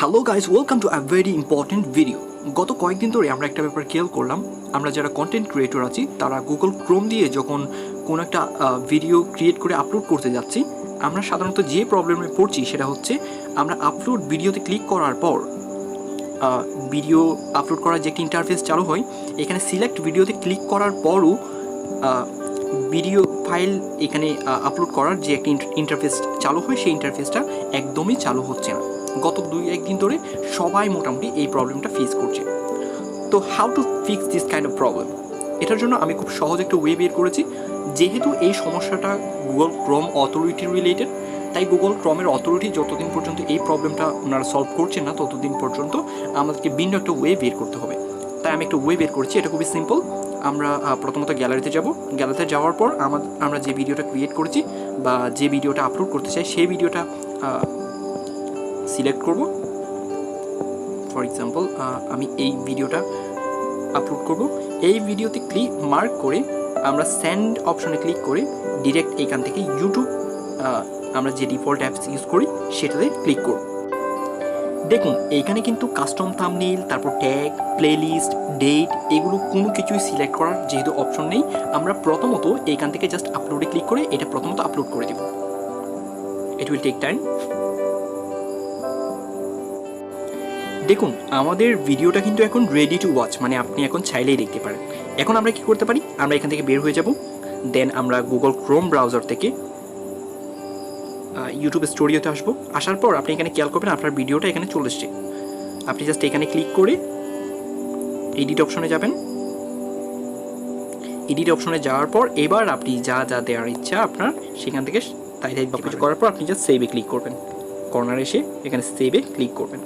Hello guys, welcome to a very important video. গত কয়েকদিন ধরে আমরা একটা ব্যাপার খেয়াল করলাম, আমরা যারা কন্টেন্ট ক্রিয়েটর আছি তারা গুগল ক্রোম দিয়ে যখন কোনো একটা ভিডিও ক্রিয়েট করে আপলোড করতে যাচ্ছি, আমরা সাধারণত যে প্রবলেমে পড়ছি সেটা হচ্ছে আমরা আপলোড ভিডিওতে ক্লিক করার পর ভিডিও আপলোড করার যে একটা ইন্টারফেস চালু হয়, এখানে সিলেক্ট ভিডিওতে ক্লিক করার পরও ভিডিও ফাইল এখানে আপলোড করার যে একটা ইন্টারফেস চালু হয়, সেই ইন্টারফেসটা একদমই চালু হচ্ছে না। গত 2-1 দিন ধরে সবাই মোটামুটি এই প্রবলেমটা ফেস করছে। তো how to fix this kind of problem, এটার জন্য আমি খুব সহজ একটা ওয়ে বের করেছি। যেহেতু এই সমস্যাটা গুগল ক্রোম অথরিটি রিলেটেড, তাই গুগল ক্রোমের অথরিটি যতদিন পর্যন্ত এই প্রবলেমটা ওনারা সলভ করছেন না, ততদিন পর্যন্ত আমাদেরকে ভিন্ন একটা ওয়ে বের করতে হবে। তাই আমি একটা ওয়ে বের করেছি, এটা খুবই সিম্পল। আমরা প্রথমত গ্যালারিতে যাব। গ্যালারিতে যাওয়ার পর আমরা যে ভিডিওটা ক্রিয়েট করেছি বা যে ভিডিওটা আপলোড করতে চাই, সেই ভিডিওটা সিলেক্ট করব। ফর এক্সাম্পল আমি এই ভিডিওটা আপলোড করব। এই ভিডিওতে মার্ক করে আমরা সেন্ড অপশনে ক্লিক করে ডিরেক্ট এখান থেকে ইউটিউব আমরা যে ডিফল্ট অ্যাপস ইউজ করি সেটাতে ক্লিক করব। দেখুন এইখানে কিন্তু কাস্টম থাম্বনেইল, তারপর ট্যাগ, প্লেলিস্ট, ডেট, এগুলো কোনো কিছুই সিলেক্ট করার যেহেতু অপশন নেই, আমরা প্রথমত এইখান থেকে জাস্ট আপলোডে ক্লিক করে এটা প্রথমত আপলোড করে দেব। It will take time. দেখুন আমাদের ভিডিওটা কিন্তু এখন রেডি টু ওয়াচ, মানে আপনি এখন চাইলেই দেখতে পারেন। এখন আমরা কি করতে পারি, আমরা এখান থেকে বের হয়ে যাব। দেন আমরা গুগল ক্রোম ব্রাউজার থেকে ইউটিউব স্টুডিওতে আসবো। আসার পর আপনি এখানে খেয়াল করবেন আপনার ভিডিওটা এখানে চলে এসছে। আপনি জাস্ট এখানে ক্লিক করে এডিট অপশনে যাবেন। এডিট অপশনে যাওয়ার পর এবার আপনি যা যা দেওয়ার ইচ্ছা আপনার সেখান থেকে তাই সব কিছু করার পর আপনি জাস্ট সেভে ক্লিক করবেন। কর্নারে এসে এখানে সেভে ক্লিক করবেন।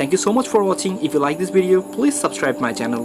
Thank you so much for watching. If you like this video, please subscribe my channel.